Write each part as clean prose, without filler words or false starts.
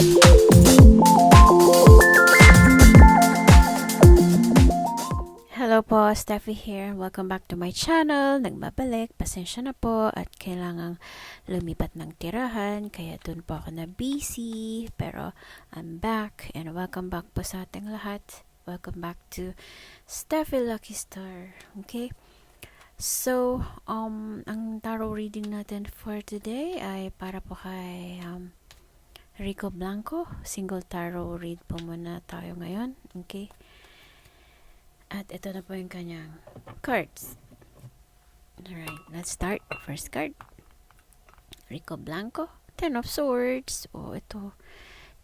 Hello po, Steffi here. Welcome back to my channel. Nagbabalik. Pasensya na po at kailangang lumipat ng tirahan. Kaya dun po ako na busy. Pero I'm back and welcome back po sa ating lahat. Welcome back to Steffi Lucky Star. Okay? So, ang tarot reading natin for today ay para po kay Rico Blanco. Single tarot read po muna tayo ngayon. Okay? At ito na po yung kanyang cards. Alright, let's start. First card. Rico Blanco. Ten of Swords. Ito.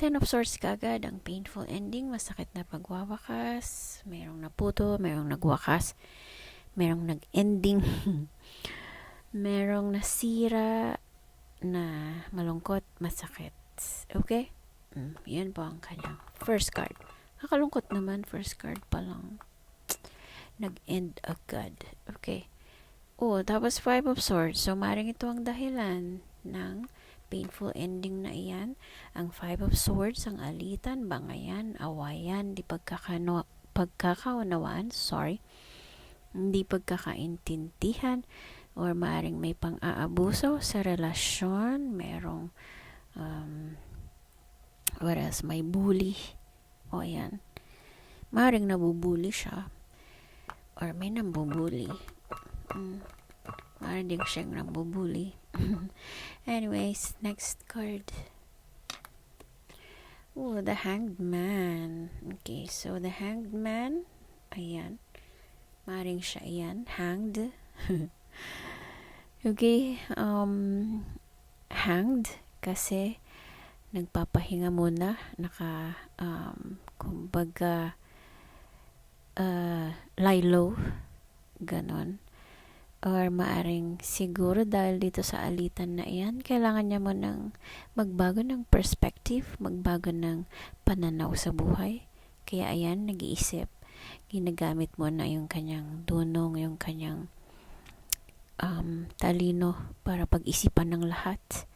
Ten of Swords kagad. Ang painful ending. Masakit na pagwawakas. Mayroong naputo. Mayroong nagwakas. Mayroong nag-ending. Mayroong nasira na malungkot, masakit. Okay? Yan po ang kanyang first card. Nakalungkot naman. First card pa lang. Nag-end agad. Okay. Tapos Five of Swords. So, maring ito ang dahilan ng painful ending na iyan. Ang Five of Swords, ang alitan, bangayan, awayan, di pagkakaunawaan, hindi pagkakaintindihan, or maring may pang-aabuso sa relasyon, merong, what else, may bully, ayan. Maring nabubuli siya. Or may nambubuli. Maring din siyang nambubuli. Anyways, next card. The Hanged Man. Okay, so the Hanged Man, ayan. Maring siya, ayan. Hanged. Okay, hanged kasi nagpapahinga muna. Kumbaga, lie low, ganon. Or maaring siguro dahil dito sa alitan na iyan, kailangan niya mo ng magbago ng perspective, magbago ng pananaw sa buhay. Kaya ayan, nag-iisip, ginagamit mo na yung kanyang dunong, yung kanyang talino para pag-isipan ng lahat.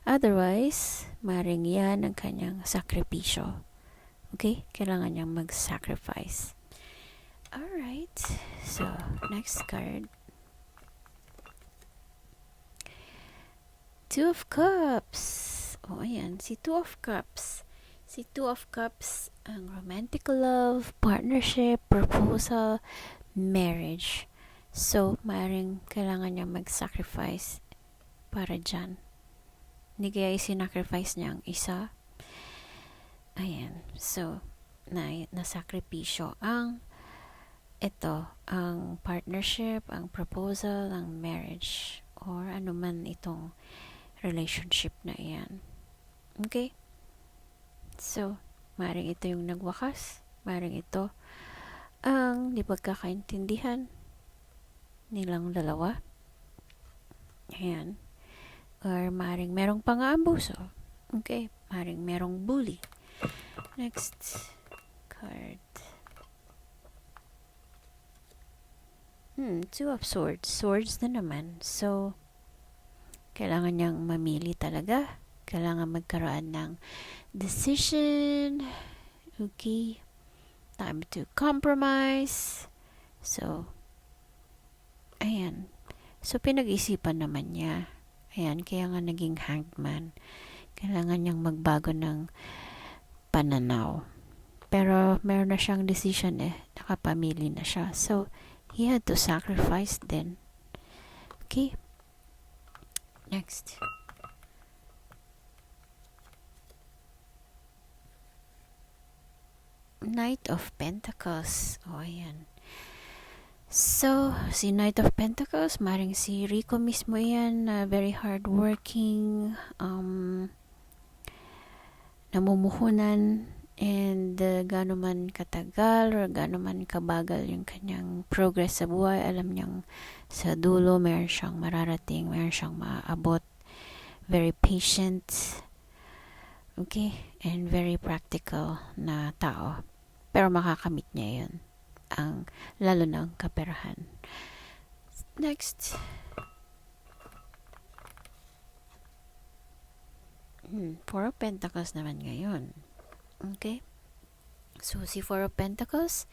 Otherwise, maaring yan ang kanyang sakripisyo. Okay? Kailangan niyang mag-sacrifice. Alright, so next card. Two of Cups. Ayan, si Two of Cups. Si Two of Cups, ang romantic love, partnership, proposal, marriage. So, maaaring kailangan niya mag-sacrifice para dyan. Hindi kaya isinacrifice niya ang isa. Ayan, so, nasakripisyo ang partnership, ang proposal, ang marriage, or ano man itong relationship na iyan. Okay? So, maring ito yung nagwakas, maring ito ang di pagkakaintindihan nilang dalawa. Ayan. Or maring merong pang-aabuso. Okay? Maring merong bully. Next card. Two of Swords. Swords na naman. So, kailangan niyang mamili talaga. Kailangan magkaroon ng decision. Okay. Time to compromise. So, ayan. So, pinag-isipan naman niya. Ayan, kaya nga naging Hanged Man. Kailangan niyang magbago ng pananaw. Pero, meron na siyang decision Nakapamili na siya. So, he had to sacrifice then. Okay. Next. Knight of Pentacles. Ayan. So, si Knight of Pentacles, maring si Rico mismo yan, very hardworking, namumuhunan, and gaano man katagal or gaano man kabagal yung kanyang progress sa buhay, alam niyang sa dulo meron siyang mararating, meron siyang maaabot. Very patient, okay, and very practical na tao, pero makakamit niya yun, lalo na ang kaperahan. Next, Four of Pentacles naman ngayon. Okay? So, si Four of Pentacles,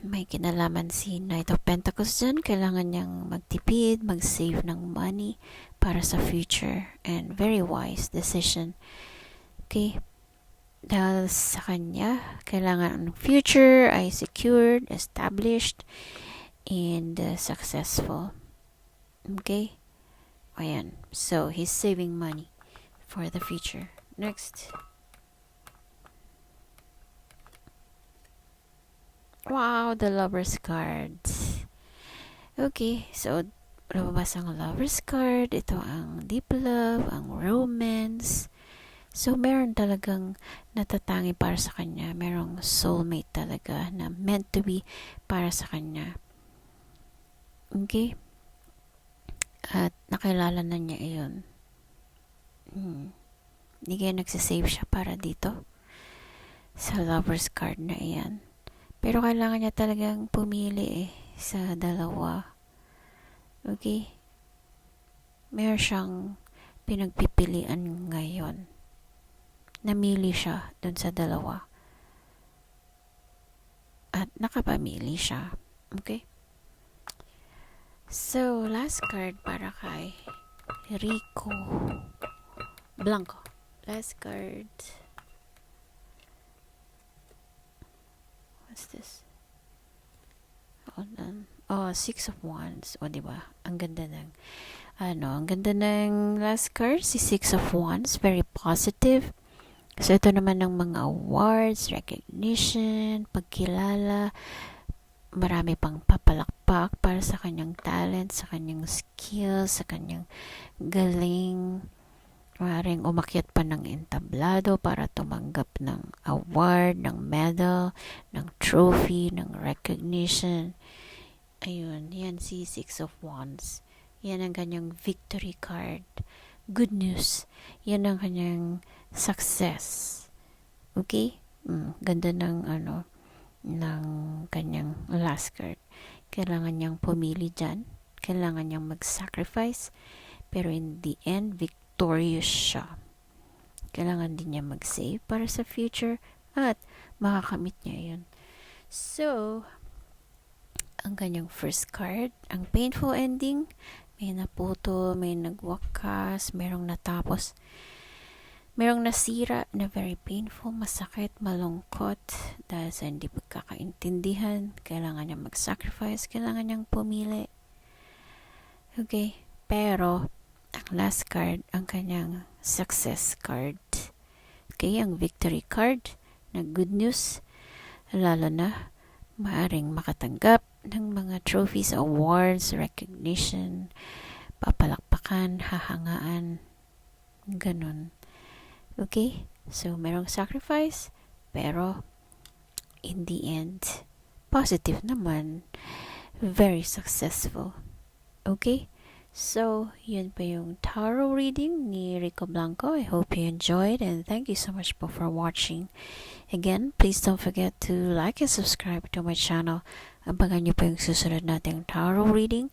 may kinalaman si Knight of Pentacles dyan. Kailangan niyang magtipid, mag-save ng money para sa future. And very wise decision. Okay? Dahil sa kanya, kailangan ang future ay secured, established, and successful. Okay? Ayan. So, he's saving money for the future. Next. Wow, the Lover's card. Okay, so lumabas ang Lover's card. Ito ang deep love, ang romance. So, meron talagang natatangi para sa kanya. Merong soulmate talaga na meant to be para sa kanya. Okay? At nakilala na niya iyon. Hindi kaya nagsisave siya para dito sa Lover's card na iyan. Pero kailangan niya talagang pumili sa dalawa. Okay? Meron siyang pinagpipilian ngayon. Namili siya dun sa dalawa. At nakapamili siya. Okay? So, last card para kay Rico Blanco. Last card. What's this? Hold on. Oh, Six of Wands. O, diba? Ang ganda ng ang ganda ng last card, si Six of Wands. Very positive. So, ito naman ng mga awards, recognition, pagkilala, marami pang papalakpak para sa kanyang talent, sa kanyang skills, sa kanyang galing. Maaaring umakyat pa ng entablado para tumanggap ng award, ng medal, ng trophy, ng recognition. Ayun, yan si Six of Wands. Yan ang kanyang victory card. Good news. Yan ang kanyang success. Okay? Ganda ng ng kanyang last card. Kailangan niyang pumili dyan. Kailangan niyang mag-sacrifice. Pero in the end, victorious siya. Kailangan din niya mag-save para sa future at makakamit niya yun. So, ang kanyang first card, ang painful ending, may naputo, may nagwakas, merong natapos, merong nasira na very painful, masakit, malungkot dahil sa hindi pagkakaintindihan. Kailangan niya mag-sacrifice, kailangan niyang pumili. Okay, pero ang last card, ang kanyang success card. Okay, ang victory card na good news, lalo na maaring makatanggap ng mga trophies, awards, recognition, papalakpakan, hahangaan, ganun. Okay, so merong sacrifice, pero in the end, positive naman, very successful. Okay? So, yun pa yung tarot reading ni Rico Blanco. I hope you enjoyed and thank you so much for watching. Again, please don't forget to like and subscribe to my channel. Abangan nyo pa yung susunod nating tarot reading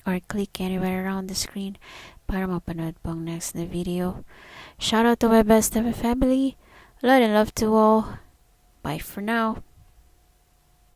or click anywhere around the screen para mapanood pang next na video. Shout out to my best ever family. Light and love to all. Bye for now.